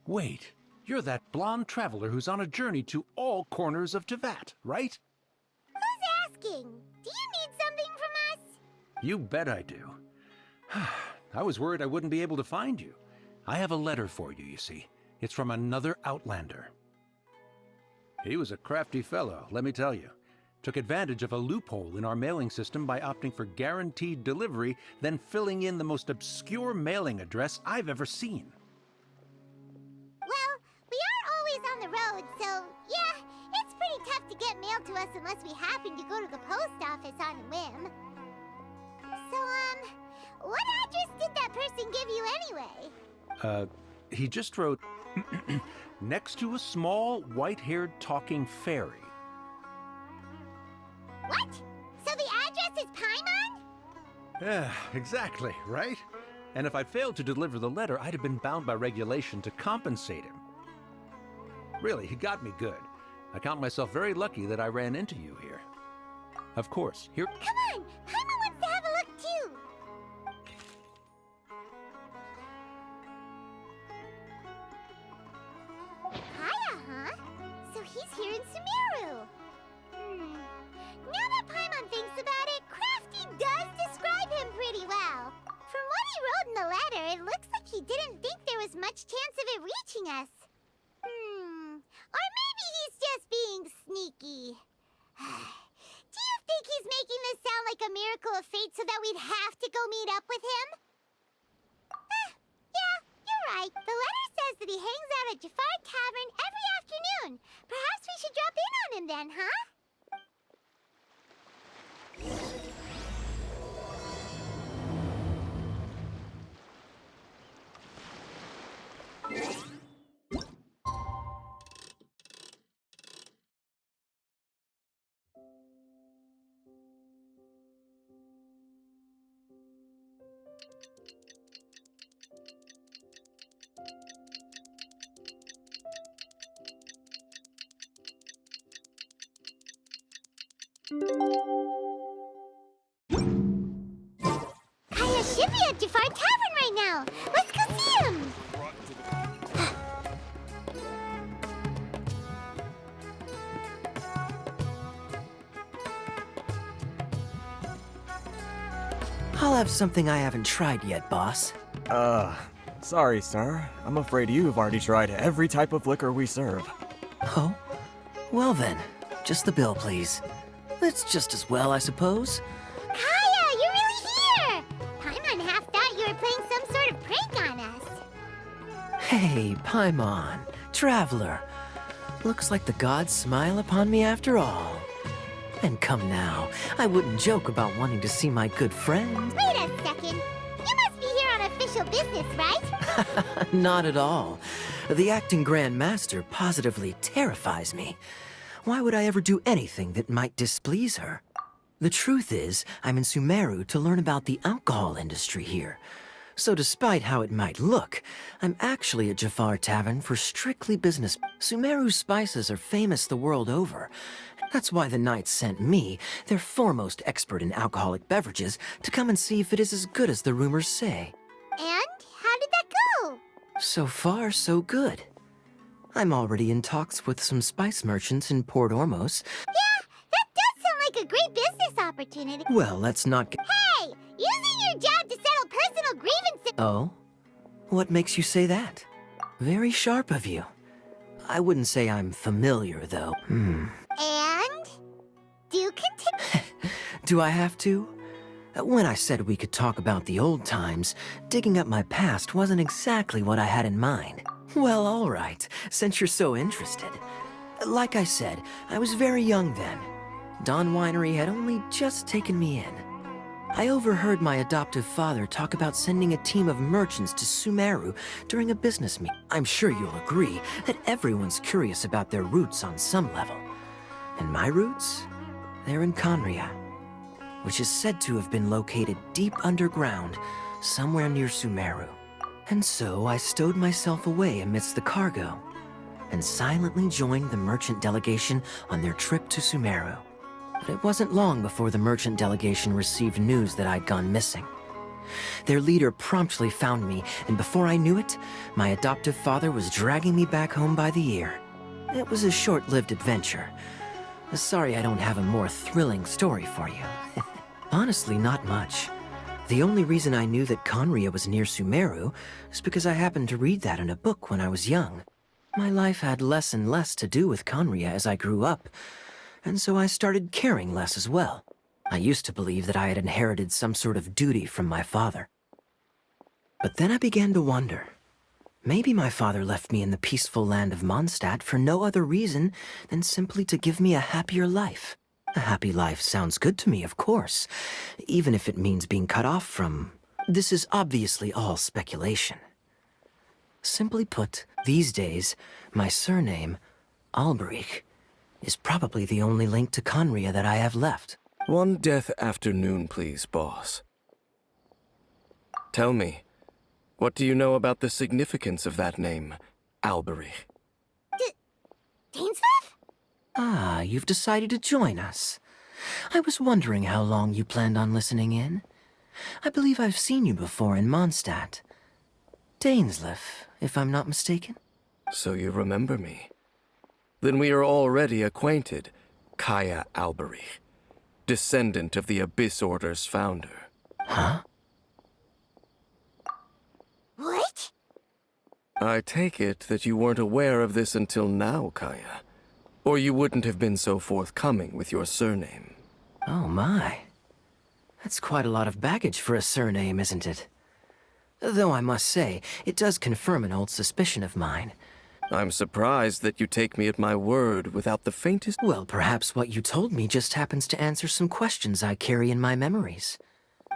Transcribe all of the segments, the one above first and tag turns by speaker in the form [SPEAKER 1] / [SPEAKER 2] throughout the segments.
[SPEAKER 1] Wait, you're that blonde traveler who's on a journey to all corners of Teyvat, right?
[SPEAKER 2] Who's asking? Do you need something from us?
[SPEAKER 1] You bet I do. I was worried I wouldn't be able to find you. I have a letter for you, you see. It's from another Outlander. He was a crafty fellow, let me tell you. Took advantage of a loophole in our mailing system by opting for guaranteed delivery, then filling in the most obscure mailing address I've ever seen.
[SPEAKER 2] Well, we are always on the road, so yeah, it's pretty tough to get mail to us unless we happen to go to the post office on a whim. So, what address did that person give you anyway?
[SPEAKER 1] He just wrote, next to a small, white-haired talking fairy.
[SPEAKER 2] What? So the address is Paimon?
[SPEAKER 1] Yeah, exactly, right? And if I failed to deliver the letter, I'd have been bound by regulation to compensate him. Really, he got me good. I count myself very lucky that I ran into you here. Of course, here...
[SPEAKER 2] Come on! Paimon wants to have a look, too! Kaya, huh? So he's here in Sumeru. Now that Paimon thinks about it, Crafty does describe him pretty well. From what he wrote in the letter, it looks like he didn't think there was much chance of it reaching us. Or maybe he's just being sneaky. Do you think he's making this sound like a miracle of fate so that we'd have to go meet up with him? Yeah, you're right. The letter says that he hangs out at Jafar Tavern every afternoon. Perhaps we should drop in on him then, huh? Kaya should be at Jafar Tavern right now. Let's go see him.
[SPEAKER 3] I'll have something I haven't tried yet, boss.
[SPEAKER 4] Sorry, sir. I'm afraid you've already tried every type of liquor we serve.
[SPEAKER 3] Oh? Well then, just the bill, please. That's just as well, I suppose.
[SPEAKER 2] Kaya, you're really here! Paimon half thought you were playing some sort of prank on us.
[SPEAKER 3] Hey, Paimon, traveler. Looks like the gods smile upon me after all. And come now, I wouldn't joke about wanting to see my good friend.
[SPEAKER 2] Wait a second. You must be here on official business, right?
[SPEAKER 3] Not at all. The acting Grand Master positively terrifies me. Why would I ever do anything that might displease her? The truth is, I'm in Sumeru to learn about the alcohol industry here. So despite how it might look, I'm actually at Jafar Tavern for strictly business. Sumeru's spices are famous the world over. That's why the Knights sent me, their foremost expert in alcoholic beverages, to come and see if it is as good as the rumors say.
[SPEAKER 2] And how did that go?
[SPEAKER 3] So far, so good. I'm already in talks with some spice merchants in Port Ormos.
[SPEAKER 2] Yeah, that does sound like a great business opportunity.
[SPEAKER 3] Well, let's not get...
[SPEAKER 2] Hey, using your job to settle personal grievances...
[SPEAKER 3] Oh? What makes you say that? Very sharp of you. I wouldn't say I'm familiar, though.
[SPEAKER 2] And? Do continue.
[SPEAKER 3] Do I have to? When I said we could talk about the old times, digging up my past wasn't exactly what I had in mind. Well, all right, since you're so interested. Like I said, I was very young then. Dawn Winery had only just taken me in. I overheard my adoptive father talk about sending a team of merchants to Sumeru during a business meeting. I'm sure you'll agree that everyone's curious about their roots on some level. And my roots? They're in Conria, which is said to have been located deep underground, somewhere near Sumeru. And so I stowed myself away amidst the cargo, and silently joined the merchant delegation on their trip to Sumeru. But it wasn't long before the merchant delegation received news that I'd gone missing. Their leader promptly found me, and before I knew it, my adoptive father was dragging me back home by the ear. It was a short-lived adventure. Sorry I don't have a more thrilling story for you. Honestly, not much. The only reason I knew that Conria was near Sumeru is because I happened to read that in a book when I was young. My life had less and less to do with Conria as I grew up, and so I started caring less as well. I used to believe that I had inherited some sort of duty from my father. But then I began to wonder. Maybe my father left me in the peaceful land of Mondstadt for no other reason than simply to give me a happier life. A happy life sounds good to me, of course, even if it means being cut off from... This is obviously all speculation. Simply put, these days, my surname, Alberich, is probably the only link to Conria that I have left.
[SPEAKER 5] One death afternoon, please, boss. Tell me, what do you know about the significance of that name, Alberich?
[SPEAKER 2] Dainsleif?
[SPEAKER 3] Ah, you've decided to join us. I was wondering how long you planned on listening in. I believe I've seen you before in Mondstadt. Dainsleif, if I'm not mistaken.
[SPEAKER 5] So you remember me. Then we are already acquainted, Kaya Alberich, descendant of the Abyss Order's founder.
[SPEAKER 3] Huh?
[SPEAKER 2] What?
[SPEAKER 5] I take it that you weren't aware of this until now, Kaya. Or you wouldn't have been so forthcoming with your surname.
[SPEAKER 3] Oh my. That's quite a lot of baggage for a surname, isn't it? Though I must say, it does confirm an old suspicion of mine.
[SPEAKER 5] I'm surprised that you take me at my word without the faintest...
[SPEAKER 3] Well, perhaps what you told me just happens to answer some questions I carry in my memories.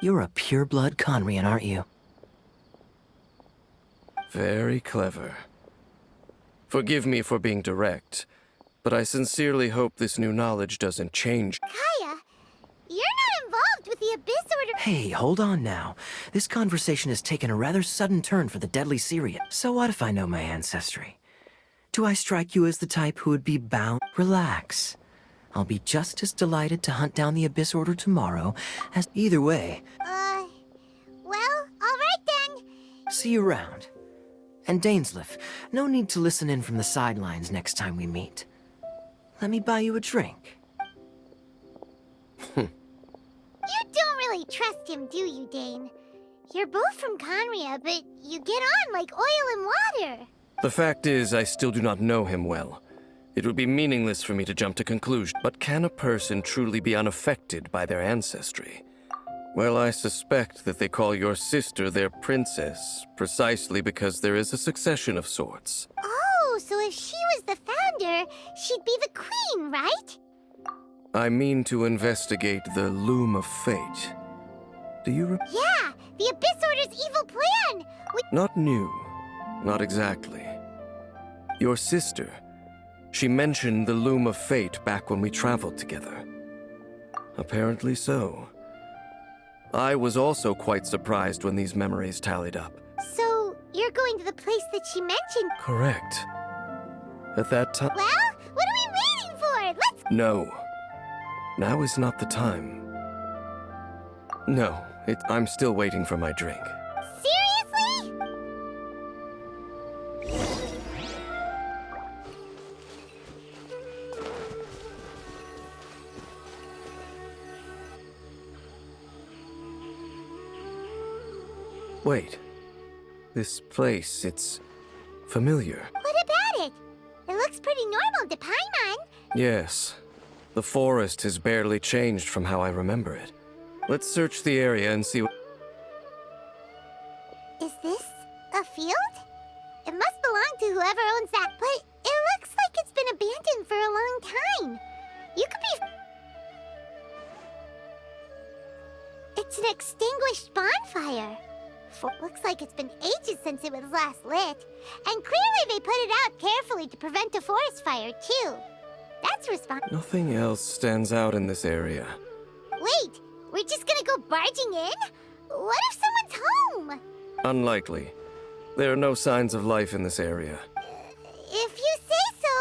[SPEAKER 3] You're a pure-blood Conrian, aren't you?
[SPEAKER 5] Very clever. Forgive me for being direct, but I sincerely hope this new knowledge doesn't change.
[SPEAKER 2] Kaya, you're not involved with the Abyss Order.
[SPEAKER 3] Hey, hold on now. This conversation has taken a rather sudden turn for the deadly Syrian. So what if I know my ancestry? Do I strike you as the type who would be bound? Relax. I'll be just as delighted to hunt down the Abyss Order tomorrow as... Either way,
[SPEAKER 2] Well, alright then.
[SPEAKER 3] see you around. And Dainsleif, no need to listen in from the sidelines next time we meet. Let me buy you a drink.
[SPEAKER 2] You don't really trust him, do you, Dane? You're both from Conria, but you get on like oil and water.
[SPEAKER 5] The fact is, I still do not know him well. It would be meaningless for me to jump to conclusions. But can a person truly be unaffected by their ancestry? Well, I suspect that they call your sister their princess, precisely because there is a succession of sorts.
[SPEAKER 2] Oh, so if she was the founder, she'd be the queen, right?
[SPEAKER 5] I mean to investigate the Loom of Fate. Do you
[SPEAKER 2] Yeah, the Abyss Order's evil plan!
[SPEAKER 5] Not new. Not exactly. Your sister. She mentioned the Loom of Fate back when we traveled together. Apparently so. I was also quite surprised when these memories tallied up.
[SPEAKER 2] So, you're going to the place that she mentioned?
[SPEAKER 5] Correct. At that time...
[SPEAKER 2] Well, what are we waiting for? Let's...
[SPEAKER 5] No. Now is not the time. No, I'm still waiting for my drink.
[SPEAKER 2] Seriously?
[SPEAKER 5] Wait. This place, it's familiar.
[SPEAKER 2] What about it? It looks pretty normal to Paimon.
[SPEAKER 5] Yes. The forest has barely changed from how I remember it. Let's search the area and see what...
[SPEAKER 2] Is this a field? It must belong to whoever owns that, but it looks like it's been abandoned for a long time. You could be... It's an extinguished bonfire. Looks like it's been ages since it was last lit. And clearly they put it out carefully to prevent a forest fire, too. That's responsible.
[SPEAKER 5] Nothing else stands out in this area.
[SPEAKER 2] Wait, we're just gonna go barging in? What if someone's home?
[SPEAKER 5] Unlikely. There are no signs of life in this area.
[SPEAKER 2] If you say so.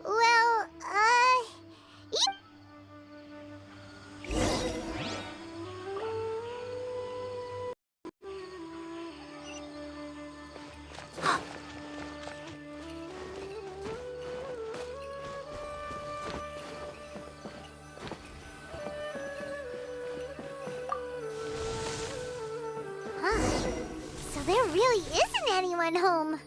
[SPEAKER 2] Well, there really isn't anyone home.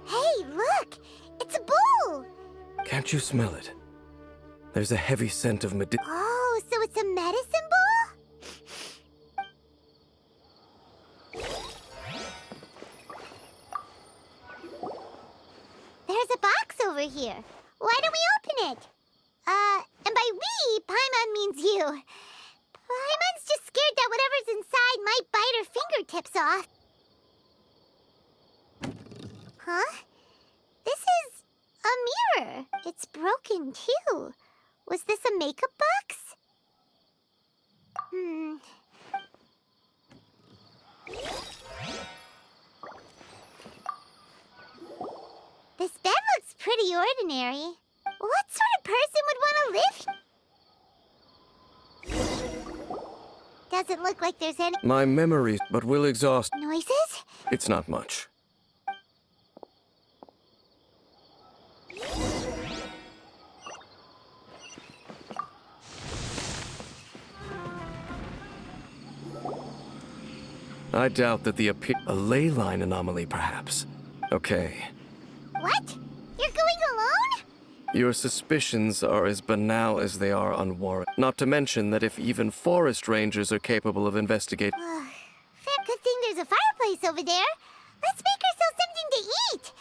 [SPEAKER 2] Hey, look! It's a bull!
[SPEAKER 5] Can't you smell it? There's a heavy scent of
[SPEAKER 2] Oh, so it's a medicine bull? There's a box over here. Why don't we open it? And by we, Paimon means you. Paimon's just scared that whatever's inside might bite her fingertips off. Huh? This is a mirror. It's broken, too. Was this a makeup box? This bed looks pretty ordinary. What sort of person would want to live here? Doesn't look like there's any
[SPEAKER 5] My memory, but will exhaust.
[SPEAKER 2] noises?
[SPEAKER 5] It's not much. I doubt that a ley line anomaly, perhaps. Okay.
[SPEAKER 2] What? You're going alone?
[SPEAKER 5] Your suspicions are as banal as they are unwarranted. Not to mention that if even forest rangers are capable of investigating.
[SPEAKER 2] Fair good thing there's a fireplace over there. Let's make ourselves something to eat.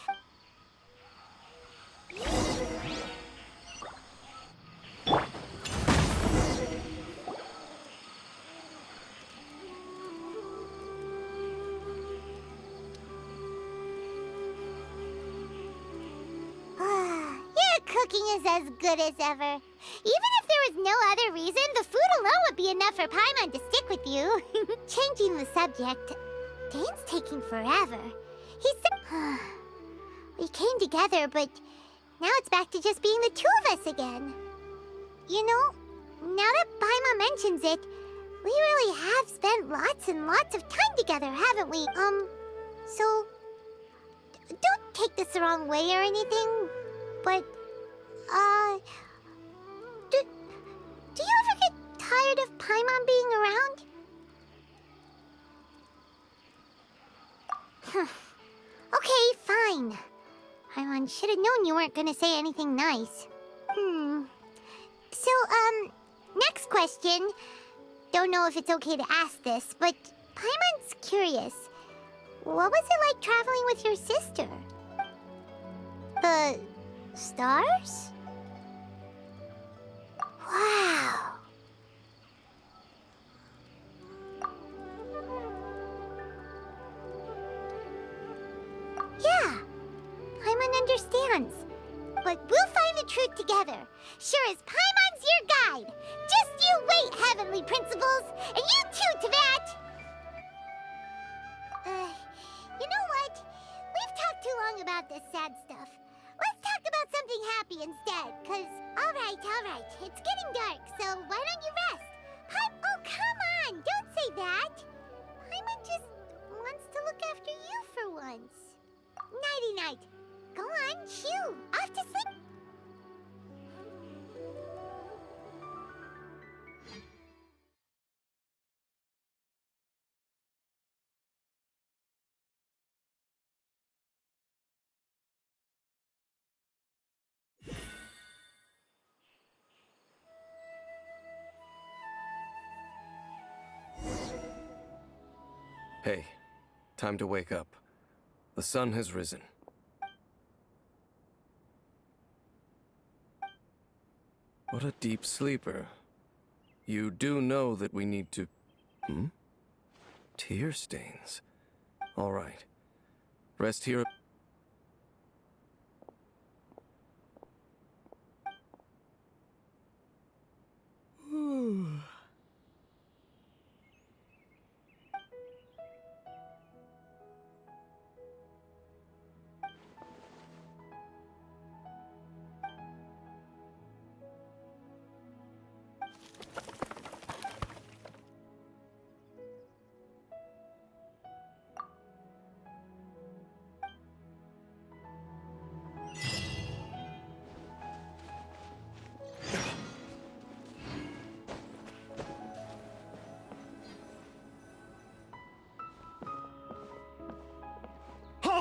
[SPEAKER 2] Your cooking is as good as ever. Even if there was no other reason, the food alone would be enough for Paimon to stick with you. Changing the subject, Dane's taking forever. He said we came together, but now it's back to just being the two of us again. You know, now that Paimon mentions it, we really have spent lots and lots of time together, haven't we? So don't take this the wrong way or anything, but do you ever get tired of Paimon being around? Okay, fine. Paimon should have known you weren't gonna say anything nice. So, next question. Don't know if it's okay to ask this, but Paimon's curious. What was it like traveling with your sister? The stars? Wow. Yeah, Paimon understands. But we'll find the truth together. Sure as Paimon's your guide. Just you wait, Heavenly Principles. And you too, Teyvat. You know what? We've talked too long about this sad stuff. Let's talk about something happy instead, 'cause... Alright. It's getting dark, so why don't you rest? Oh, come on! Don't say that! Paimon just wants to look after you for once. Nighty-night. Go on, shoo! Off to sleep!
[SPEAKER 5] Hey, time to wake up. The sun has risen. What a deep sleeper. You do know that we need to... Tear stains. All right. Rest here.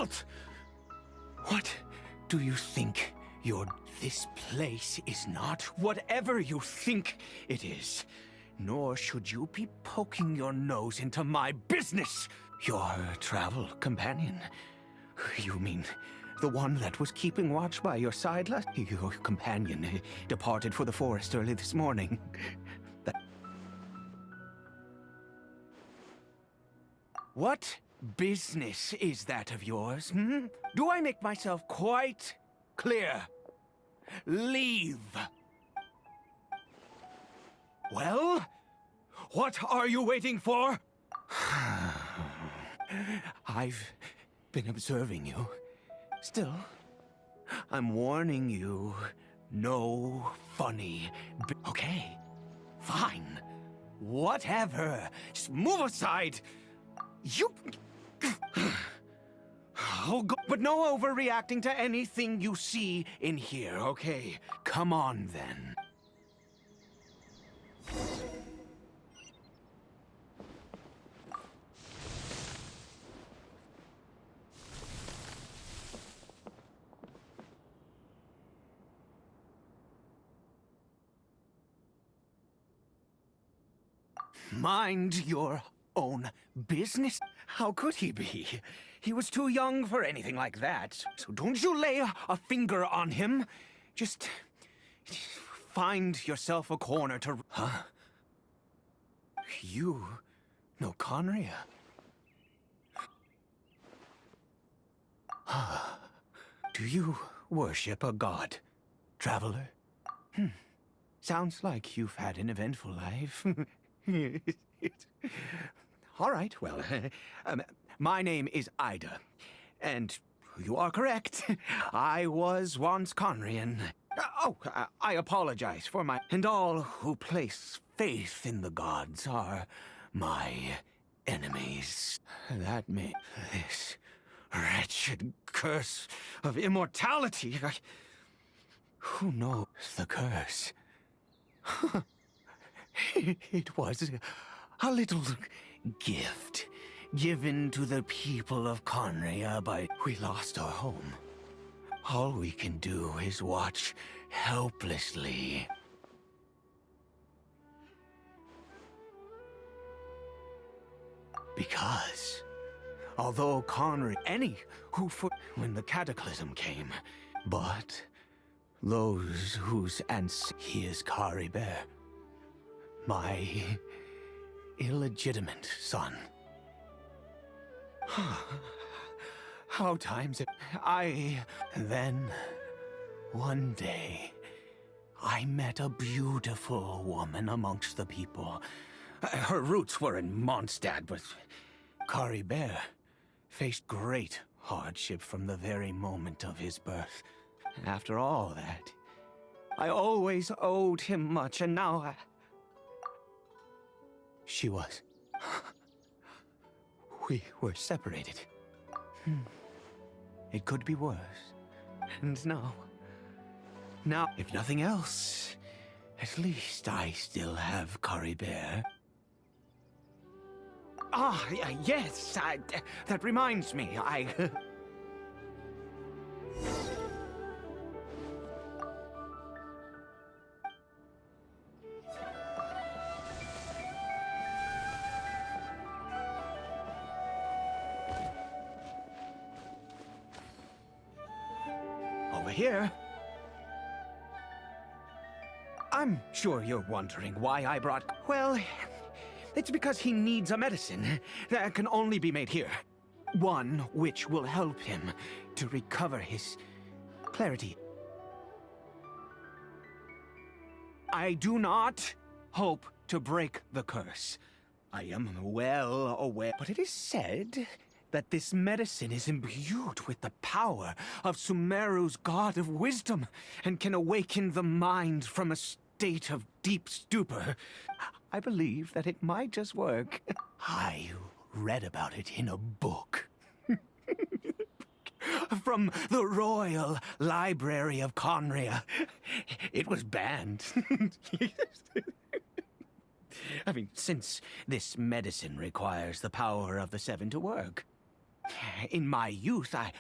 [SPEAKER 1] What? What do you think you're... This place is not whatever you think it is. Nor should you be poking your nose into my business. Your travel companion. You mean the one that was keeping watch by your side last... Your companion departed for the forest early this morning. What business is that of yours, hmm? Do I make myself quite clear? Leave. Well, what are you waiting for? I've been observing you. Still, I'm warning you, no funny... Okay, fine. Whatever. Just move aside. You... Oh, but no overreacting to anything you see in here, okay? Come on, then. Mind your own business? How could he be? He was too young for anything like that. So don't you lay a finger on him. Just find yourself a corner to... Huh? You know Conria? Do you worship a god, traveler? Sounds like you've had an eventful life. All right, well, my name is Ida, and you are correct. I was once Conrian. I apologize for my... And all who place faith in the gods are my enemies. That made this wretched curse of immortality. Who knows the curse? It was a little gift given to the people of Conria by... We lost our home. All we can do is watch helplessly. Because, although Conria... Any who when the cataclysm came, but those whose he is Caribert, my illegitimate son. How times it... Then, one day, I met a beautiful woman amongst the people. Her roots were in Mondstadt, but Caribert faced great hardship from the very moment of his birth. After all that, I always owed him much, and now she was... We were separated. It could be worse. And now, if nothing else, at least I still have Caribert. Yes, that reminds me, Over here. I'm sure you're wondering why I brought... Well, it's because he needs a medicine that can only be made here. One which will help him to recover his clarity. I do not hope to break the curse. I am well aware, but it is said that this medicine is imbued with the power of Sumeru's god of wisdom and can awaken the mind from a state of deep stupor. I believe that it might just work. I read about it in a book. From the Royal Library of Conria. It was banned. I mean, since this medicine requires the power of the Seven to work.
[SPEAKER 6] In my youth, I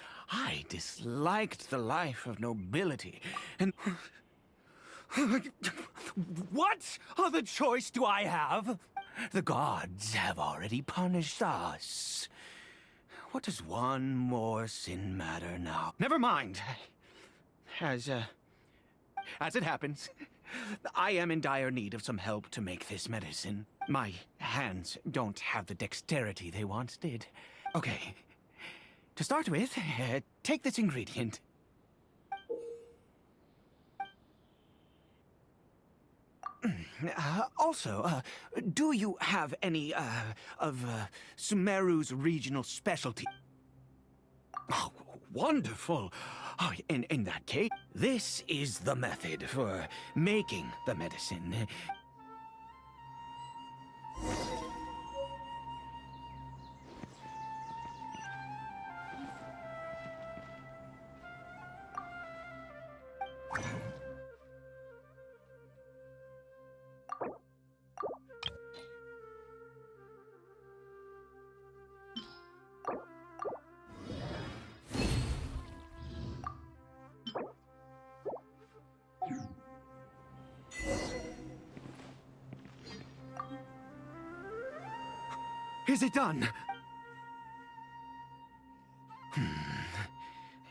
[SPEAKER 6] disliked the life of nobility, and... What other choice do I have? The gods have already punished us. What does one more sin matter now? Never mind. As it happens, I am in dire need of some help to make this medicine. My hands don't have the dexterity they once did. Okay. To start with, take this ingredient. Also, do you have any, of Sumeru's regional specialty? Oh, wonderful! Oh, in that case, this is the method for making the medicine. Is it done?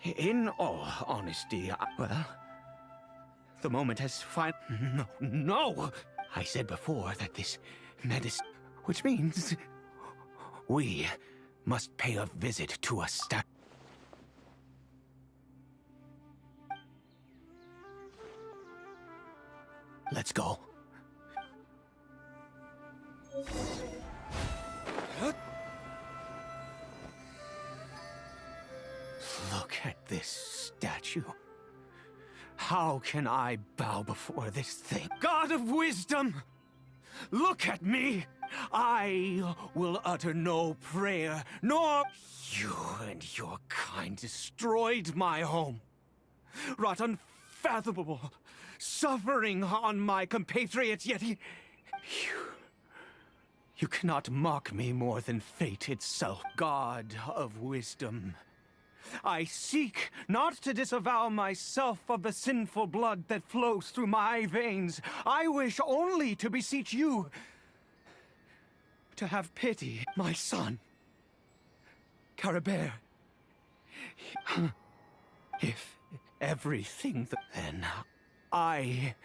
[SPEAKER 6] In all honesty, well, the moment has No! I said before that this medicine, which means we must pay a visit to a Let's go. Look at this statue. How can I bow before this thing? God of wisdom! Look at me! I will utter no prayer, nor... You and your kind destroyed my home. Wrought unfathomable suffering on my compatriots, yet you cannot mock me more than fate itself. God of wisdom, I seek not to disavow myself of the sinful blood that flows through my veins. I wish only to beseech you to have pity, my son, Caribert. If everything, then I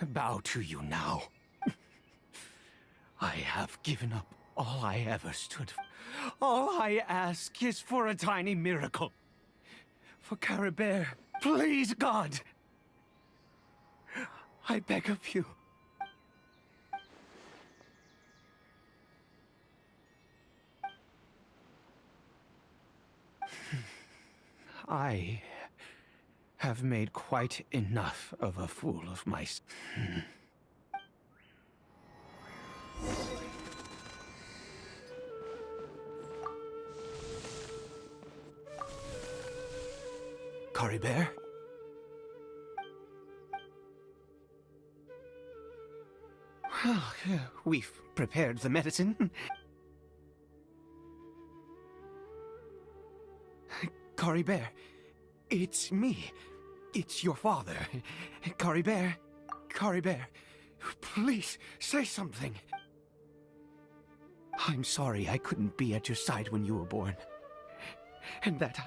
[SPEAKER 6] bow to you now. I have given up all I ever stood for. All I ask is for a tiny miracle. For Caribert, please, God. I beg of you. I have made quite enough of a fool of myself. Caribert? Well, we've prepared the medicine. Caribert, it's me. It's your father. Caribert, Caribert, please say something. I'm sorry I couldn't be at your side when you were born. And that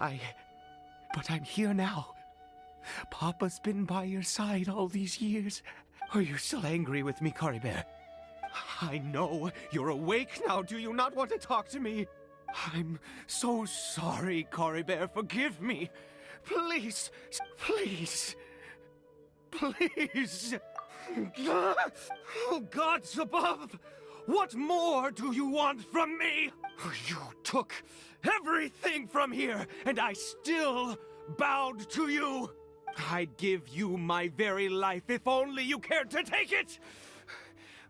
[SPEAKER 6] But I'm here now. Papa's been by your side all these years. Are you still angry with me, Caribert? I know you're awake now. Do you not want to talk to me? I'm so sorry, Caribert. Forgive me. Please, please, please. Oh, gods above! What more do you want from me? You took everything from here, and I still bowed to you. I'd give you my very life if only you cared to take it.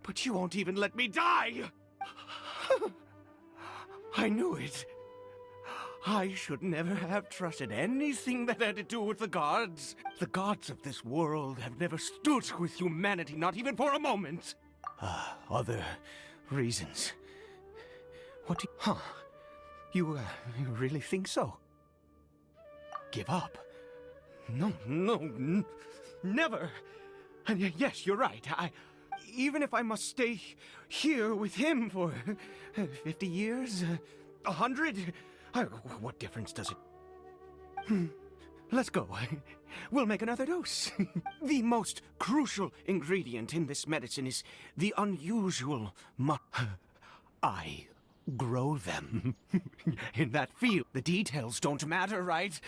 [SPEAKER 6] But you won't even let me die. I knew it. I should never have trusted anything that had to do with the gods. The gods of this world have never stood with humanity, not even for a moment. Other reasons. What do you... You really think so? Give up? No, never. And yes, you're right. Even if I must stay here with him for 50 years, 100, what difference does it? Let's go. We'll make another dose. The most crucial ingredient in this medicine is the unusual I grow them. In that field, the details don't matter, right?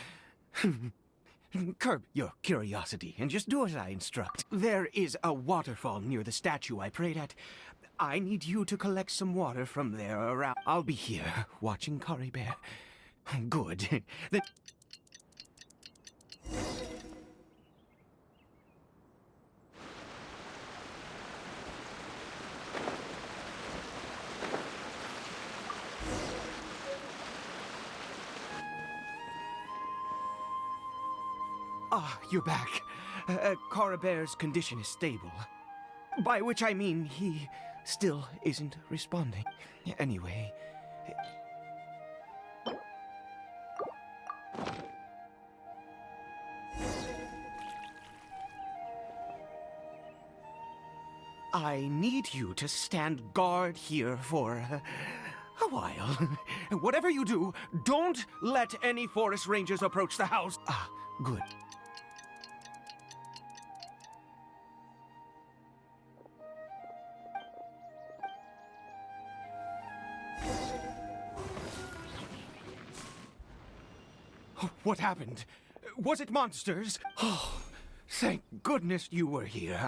[SPEAKER 6] Curb your curiosity and just do as I instruct. There is a waterfall near the statue I prayed at. I need you to collect some water from there around. I'll be here watching Caribert. Good. You're back. Caribert's condition is stable. By which I mean he still isn't responding. Anyway... I need you to stand guard here for a while. Whatever you do, don't let any forest rangers approach the house. Good. What happened? Was it monsters? Oh, thank goodness you were here.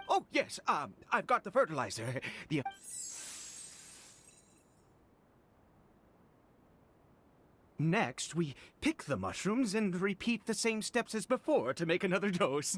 [SPEAKER 6] Oh, yes, I've got the fertilizer. Next, we pick the mushrooms and repeat the same steps as before to make another dose.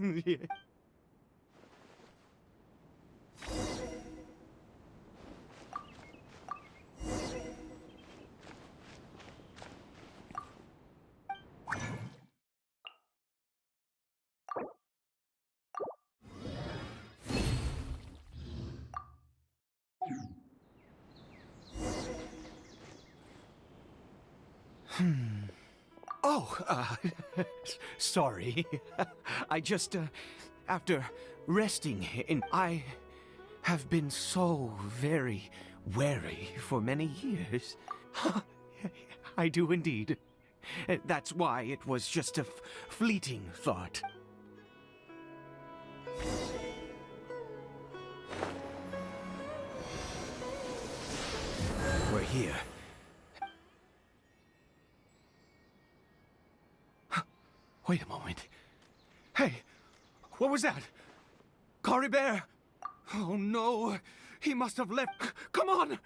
[SPEAKER 6] Oh, sorry. I just, after resting I have been so very wary for many years. I do indeed. That's why it was just a fleeting thought. We're here. Wait a moment. Hey, what was that? Caribert! Oh no, he must have left. Come on!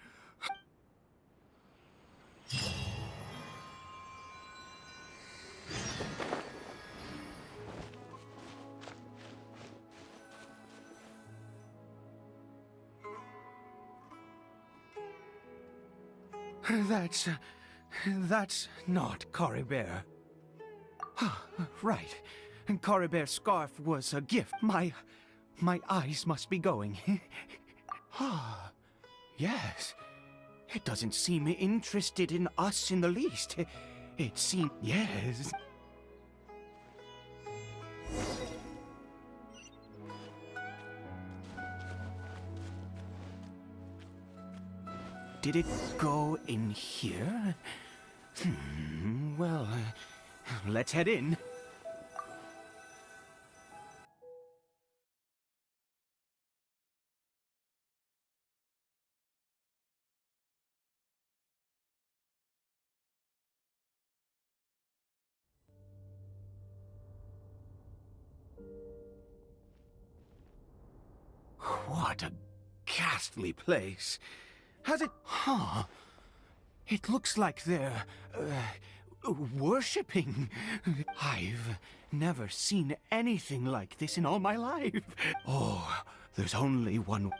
[SPEAKER 6] That's not Caribert. Right. Caribert's scarf was a gift. My eyes must be going. Yes. It doesn't seem interested in us in the least. It seems... Yes. Did it go in here? Well... let's head in. What a ghastly place. Has it... It looks like they're... worshipping. I've never seen anything like this in all my life. Oh, there's only one...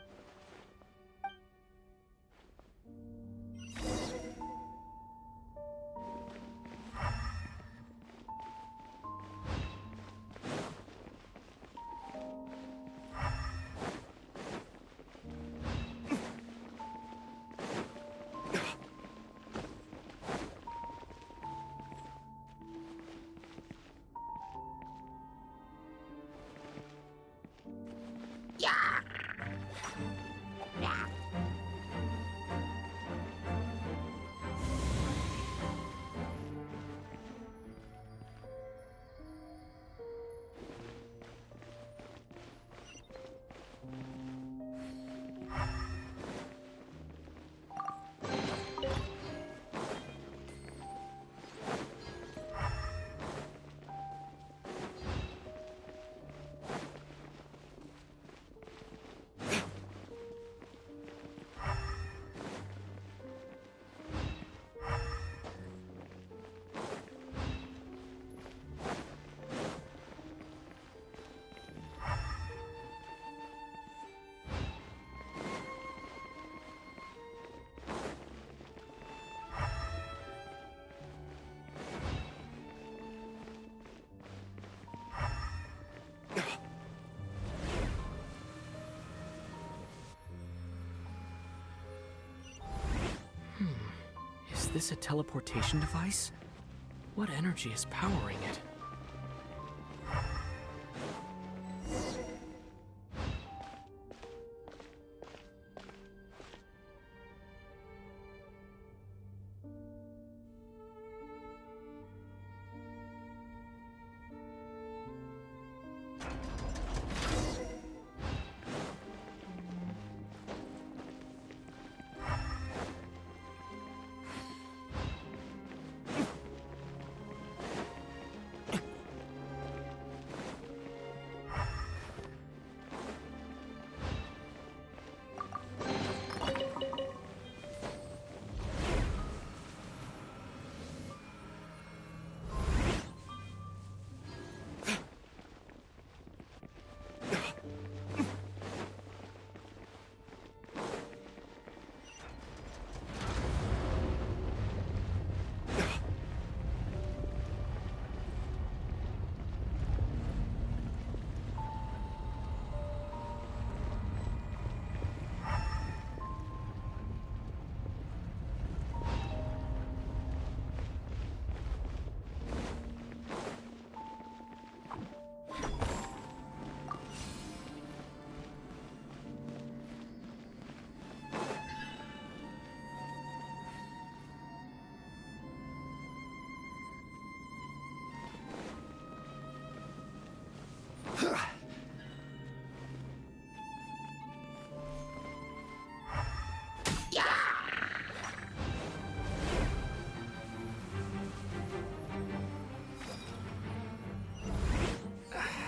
[SPEAKER 7] this a teleportation device? What energy is powering it?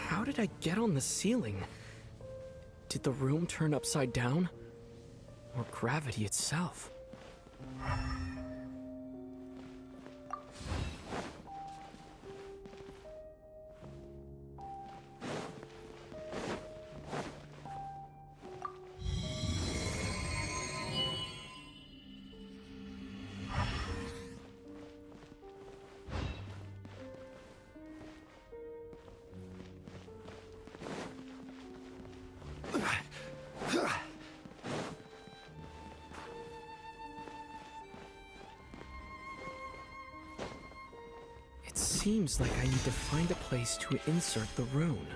[SPEAKER 7] How did I get on the ceiling? Did the room turn upside down? Or gravity itself? Seems like I need to find a place to insert the rune.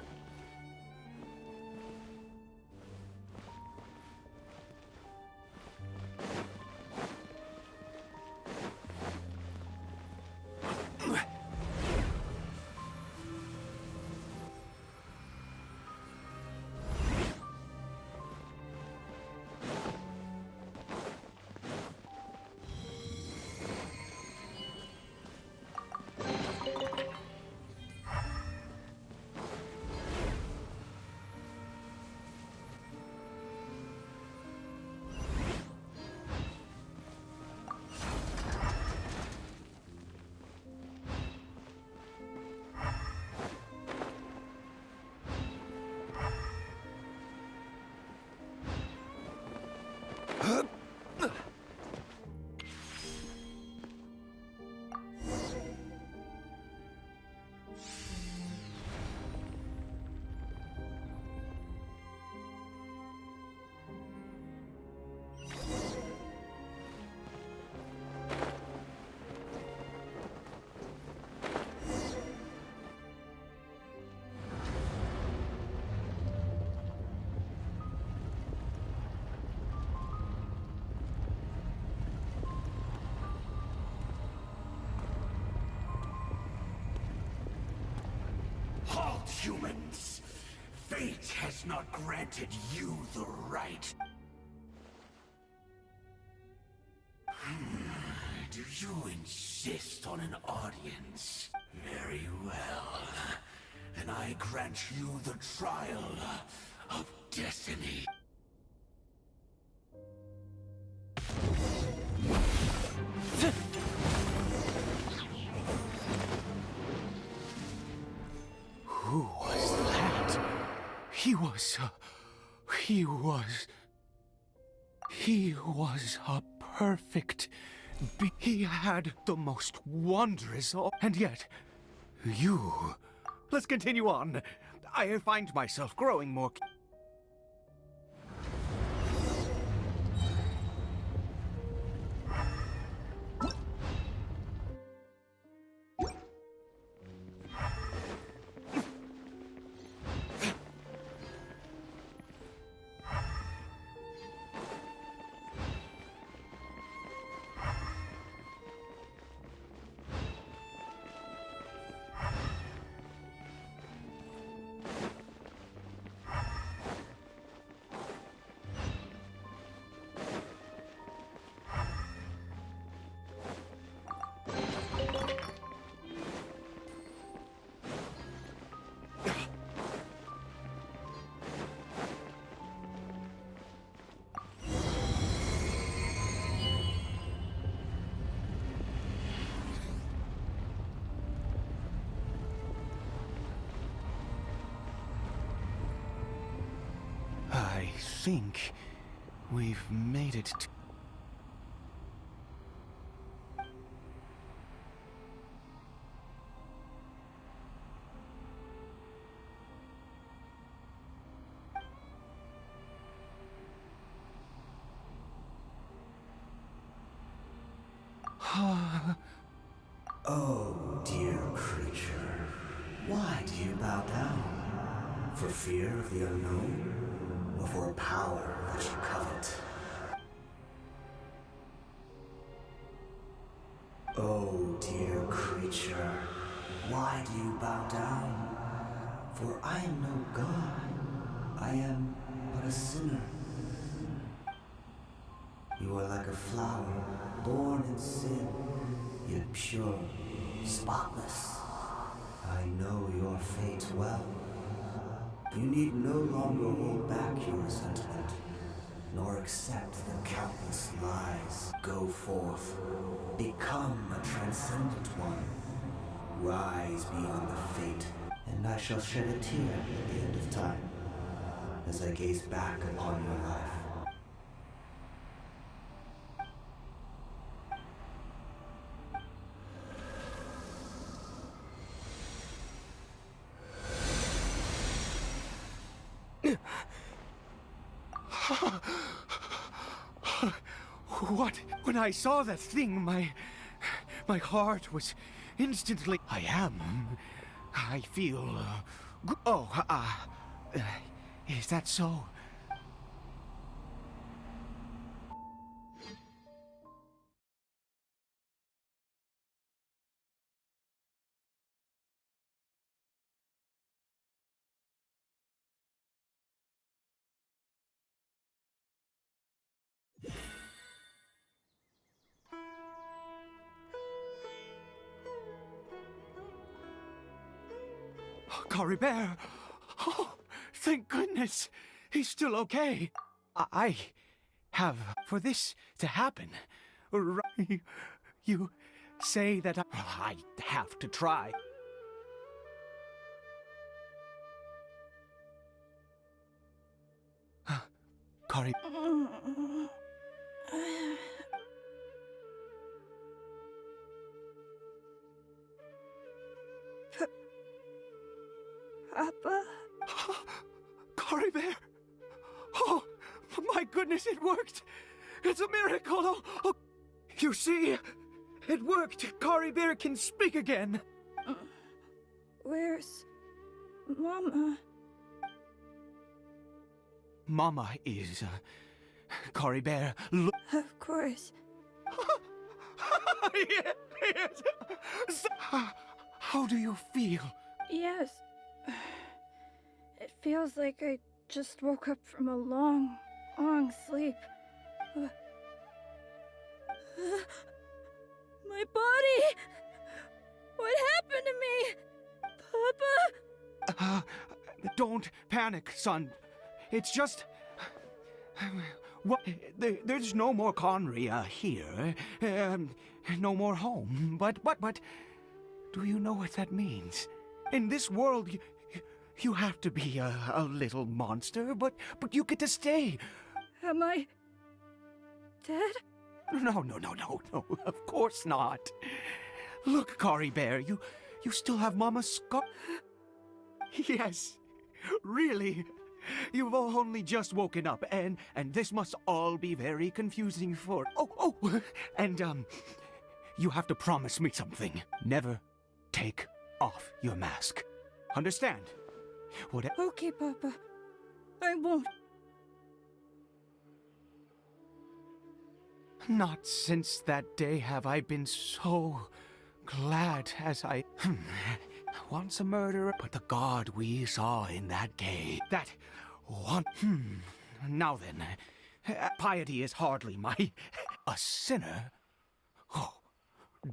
[SPEAKER 6] Halt, humans! Fate has not granted you the right. Do you insist on an audience? Very well. Then I grant you the trial of destiny.
[SPEAKER 7] Who was that? He was a perfect he had the most wondrous and yet, you...
[SPEAKER 6] Let's continue on. I find myself growing more... think we've made it to...
[SPEAKER 8] Oh, dear creature, why do you bow down? For fear of the unknown? Or for a power that you covet? Oh, dear creature, why do you bow down? For I am no god. I am but a sinner. You are like a flower, born in sin, yet pure, spotless. I know your fate well. You need no longer hold back your resentment, nor accept the countless lies. Go forth, become a transcendent one. Rise beyond the fate, and I shall shed a tear at the end of time, as I gaze back upon your life.
[SPEAKER 6] What? When I saw that thing, my heart was instantly... I feel... is that so? Caribert! Oh, thank goodness! He's still okay. I have... For this to happen, you say that I have to try. Caribert...
[SPEAKER 9] Papa?
[SPEAKER 6] Caribert! Oh, my goodness, it worked! It's a miracle! Oh, you see, it worked! Caribert can speak again!
[SPEAKER 9] Where's Mama?
[SPEAKER 6] Mama is, Caribert, look...
[SPEAKER 9] Of course.
[SPEAKER 6] Yes! How do you feel?
[SPEAKER 9] Yes. It feels like I just woke up from a long, long sleep. My body! What happened to me? Papa?
[SPEAKER 6] Don't panic, son. It's just... What? There's no more Conry here. No more home. But... Do you know what that means? In this world, you have to be a little monster, but you get to stay.
[SPEAKER 9] Am I... dead?
[SPEAKER 6] No, of course not. Look, Caribert, you still have Mama's scar... Yes, really. You've only just woken up, and this must all be very confusing for... Oh, and, you have to promise me something. Never take off your mask. Understand? Whatever...
[SPEAKER 9] Okay, Papa. I won't.
[SPEAKER 6] Not since that day have I been so glad as I... Once a murderer, but the god we saw in that cave. That one... Now then, piety is hardly my... A sinner? Oh,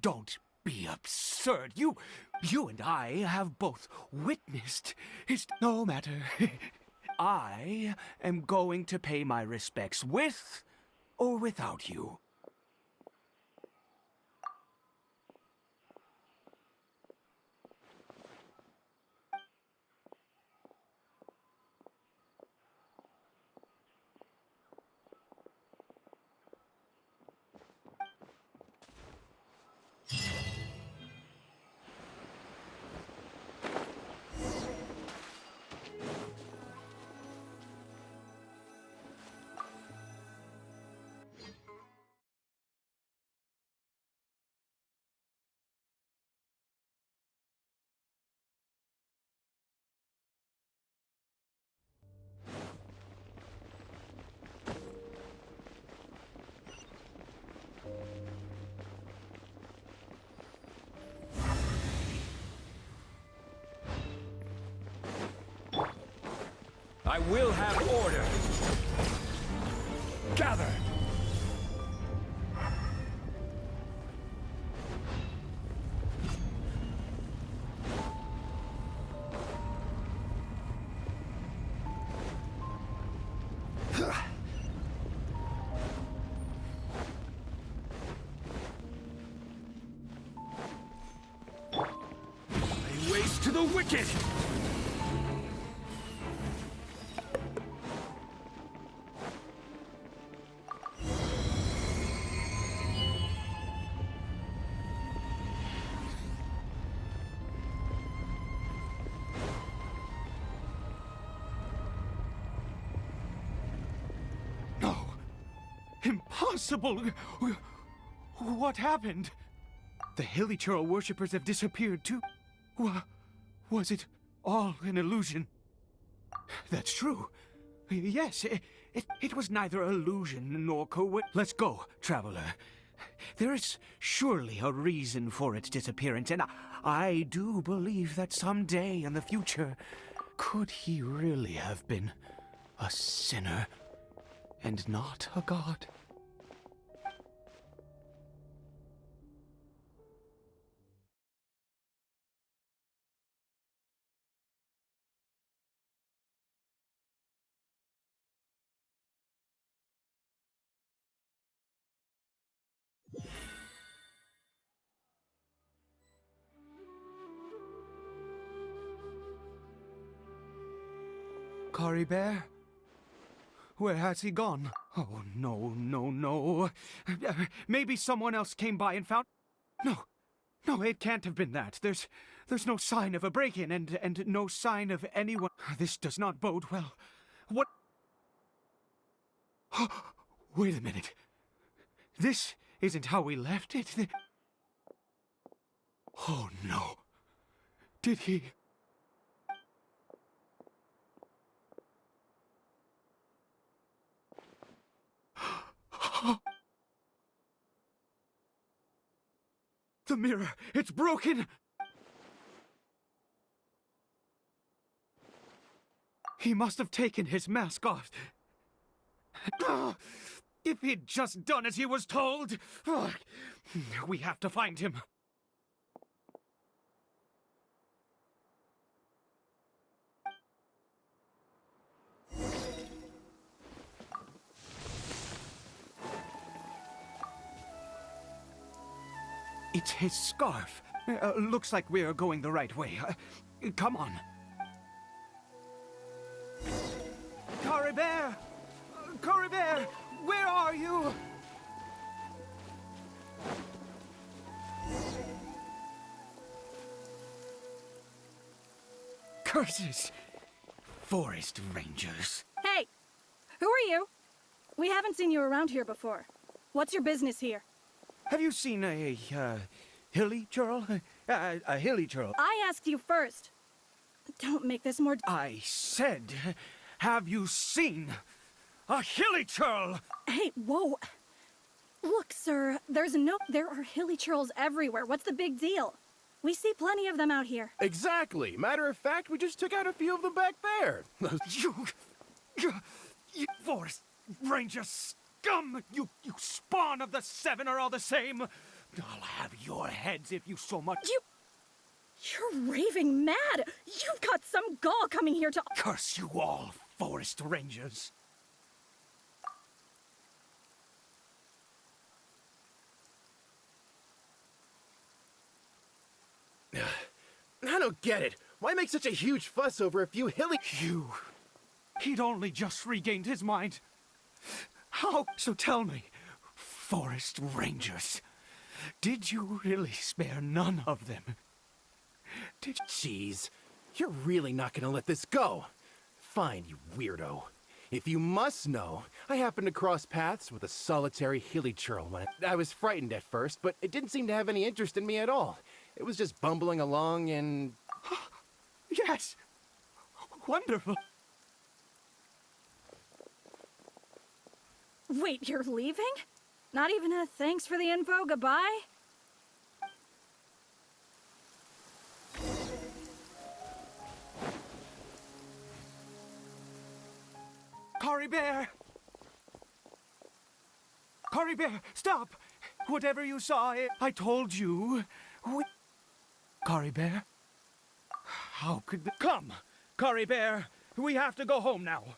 [SPEAKER 6] don't be absurd. You and I have both witnessed his... No matter. I am going to pay my respects with or without you. I will have order. Gather! Lay waste to the wicked! No. Impossible! What happened? The Hilly Churl worshippers have disappeared too. Was it all an illusion? That's true. Yes, it was neither illusion nor coincidence. Let's go, traveler. There is surely a reason for its disappearance, and I do believe that someday in the future, could he really have been a sinner and not a god? Caribert? Where has he gone? Oh, no, no, no. Maybe someone else came by and found... No, it can't have been that. There's no sign of a break-in and no sign of anyone... This does not bode well. What... Wait a minute. This isn't how we left it. Oh, no. Did he... The mirror! It's broken! He must have taken his mask off. If he'd just done as he was told! We have to find him. It's his scarf. Looks like we're going the right way. Come on. Caribert! Caribert! Where are you? Curses! Forest rangers.
[SPEAKER 9] Hey! Who are you? We haven't seen you around here before. What's your business here?
[SPEAKER 6] Have you seen a hilly churl? A hilly churl.
[SPEAKER 9] I asked you first. Don't make this more...
[SPEAKER 6] I said, have you seen a hilly churl?
[SPEAKER 9] Hey, whoa. Look, sir, there are hilly churls everywhere. What's the big deal? We see plenty of them out here.
[SPEAKER 10] Exactly. Matter of fact, we just took out a few of them back there.
[SPEAKER 6] You forest ranger scum! You spawn of the Seven are all the same. I'll have your heads if you so much...
[SPEAKER 9] You're raving mad! You've got some gall coming here to...
[SPEAKER 6] Curse you all, forest rangers.
[SPEAKER 10] I don't get it. Why make such a huge fuss over a few hilly...
[SPEAKER 6] He'd only just regained his mind. How? So tell me, forest rangers, did you really spare none of them?
[SPEAKER 10] Jeez, you're really not gonna let this go. Fine, you weirdo. If you must know, I happened to cross paths with a solitary hilly churl when I was frightened at first, but it didn't seem to have any interest in me at all. It was just bumbling along and...
[SPEAKER 6] Yes! Wonderful!
[SPEAKER 9] Wait, you're leaving? Not even a thanks for the info, goodbye?
[SPEAKER 6] Caribert! Caribert, stop! Whatever you saw, I told you. Caribert? How could the... Come! Caribert, we have to go home now.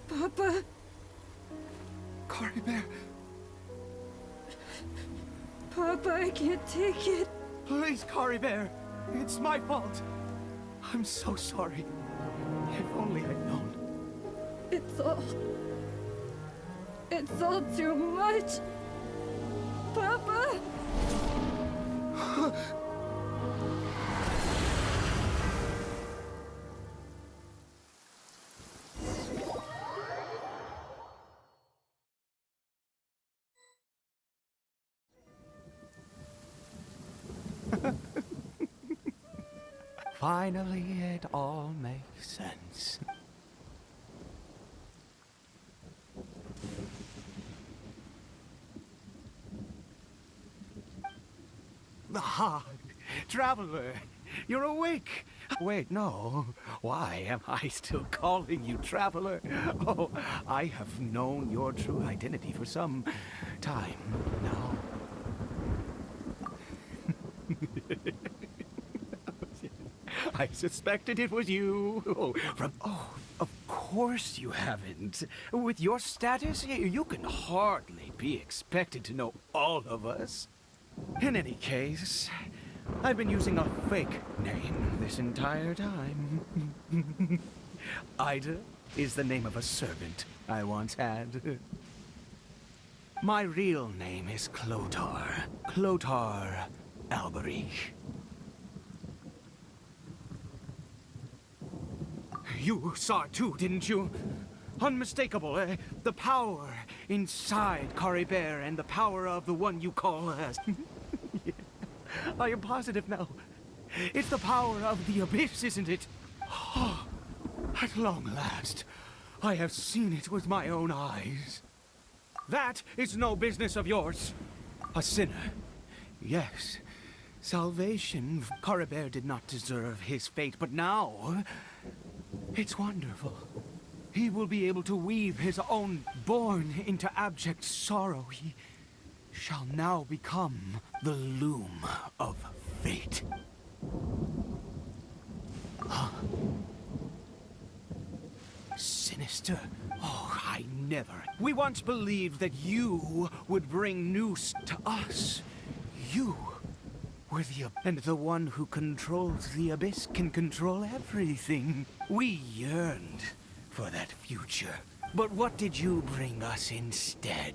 [SPEAKER 9] Papa?
[SPEAKER 6] Caribert,
[SPEAKER 9] Papa, I can't take it.
[SPEAKER 6] please, Caribert. It's my fault. I'm so sorry. If only I'd known.
[SPEAKER 9] It's all too much. Papa!
[SPEAKER 6] Finally, it all makes sense. Ah, traveler, you're awake. Wait, no. Why am I still calling you traveler? Oh, I have known your true identity for some time now. I suspected it was you. Oh, of course you haven't. With your status, you can hardly be expected to know all of us. In any case, I've been using a fake name this entire time. Ida is the name of a servant I once had. My real name is Clotar. Clotar Alberich. You saw it too, didn't you? Unmistakable, eh? The power inside Caribert and the power of the one you call us. Yeah. I am positive now. It's the power of the abyss, isn't it? Oh, at long last, I have seen it with my own eyes. That is no business of yours. A sinner. Yes. Salvation. Caribert did not deserve his fate, but now... it's wonderful. He will be able to weave his own born into abject sorrow. He shall now become the loom of fate. Huh? Sinister? Oh, I never. We once believed that you would bring news to us. You were and the one who controls the abyss can control everything. We yearned for that future. But what did you bring us instead?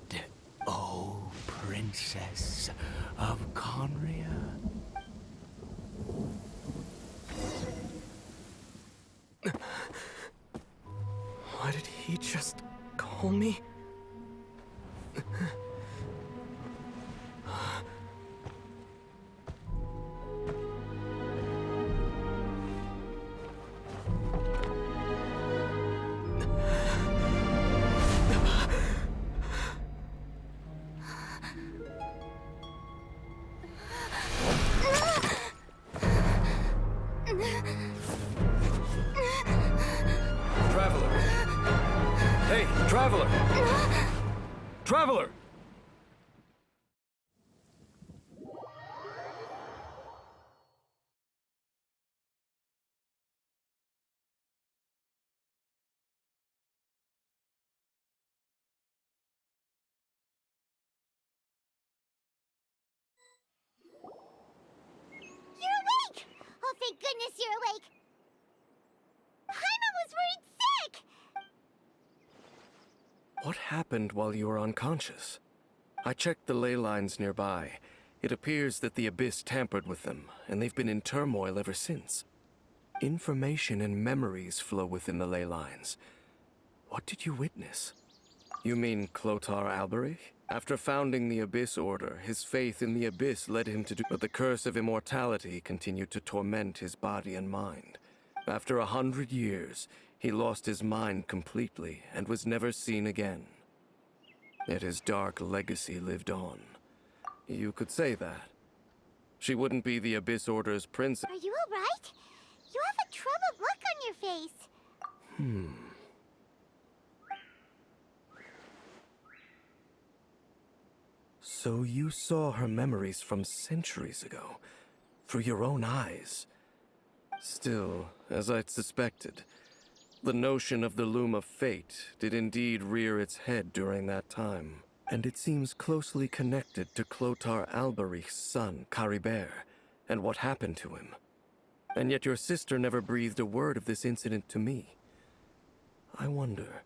[SPEAKER 6] Oh, Princess of Conria.
[SPEAKER 7] Why did he just call me?
[SPEAKER 5] Traveler! Hey, Traveler! Traveler!
[SPEAKER 2] You're awake! Oh, thank goodness you're awake! Paimon was worried sick!
[SPEAKER 5] What happened while you were unconscious? I checked the ley lines nearby. It appears that the Abyss tampered with them, and they've been in turmoil ever since. Information and memories flow within the ley lines. What did you witness? You mean Clotar Alberich? After founding the Abyss Order, his faith in the Abyss led him to do... But the curse of immortality continued to torment his body and mind. After 100 years, he lost his mind completely and was never seen again. Yet his dark legacy lived on. You could say that. She wouldn't be the Abyss Order's princess.
[SPEAKER 2] Are you alright? You have a troubled look on your face.
[SPEAKER 5] So you saw her memories from centuries ago, through your own eyes. Still, as I'd suspected, the notion of the Loom of Fate did indeed rear its head during that time. And it seems closely connected to Clotar Alberich's son, Caribert, and what happened to him. And yet your sister never breathed a word of this incident to me. I wonder,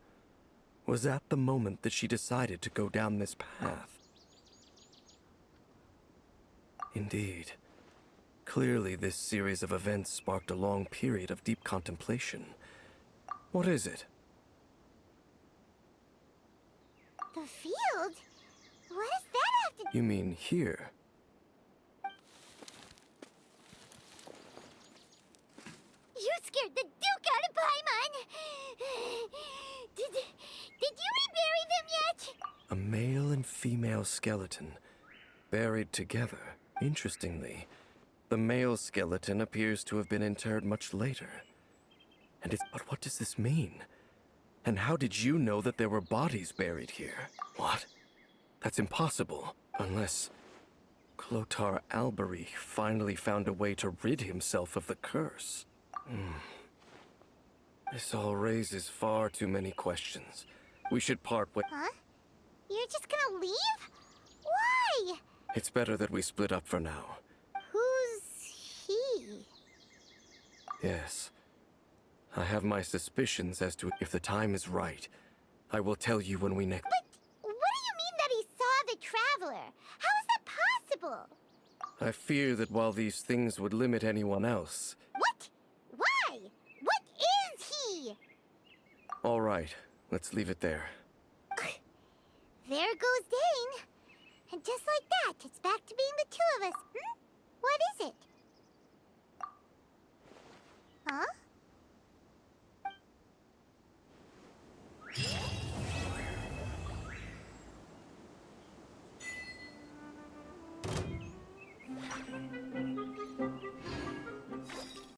[SPEAKER 5] was that the moment that she decided to go down this path? Indeed. Clearly, this series of events sparked a long period of deep contemplation. What is it?
[SPEAKER 2] The field? What does that have to do?
[SPEAKER 5] You mean here?
[SPEAKER 2] You scared the Duke out of Paimon! Did you rebury them yet?
[SPEAKER 5] A male and female skeleton, buried together. Interestingly, the male skeleton appears to have been interred much later. But what does this mean? And how did you know that there were bodies buried here? What? That's impossible. Unless Clotar Alberich finally found a way to rid himself of the curse. This all raises far too many questions. We should part ways.
[SPEAKER 2] Huh? You're just gonna leave? Why?
[SPEAKER 5] It's better that we split up for now.
[SPEAKER 2] Who's he?
[SPEAKER 5] Yes. I have my suspicions as to if the time is right. I will tell you when we next...
[SPEAKER 2] But what do you mean that he saw the Traveler? How is that possible?
[SPEAKER 5] I fear that while these things would limit anyone else...
[SPEAKER 2] What? Why? What is he?
[SPEAKER 5] All right, let's leave it there.
[SPEAKER 2] There goes Dane. And just like that, it's back to being the two of us. What is it? Huh?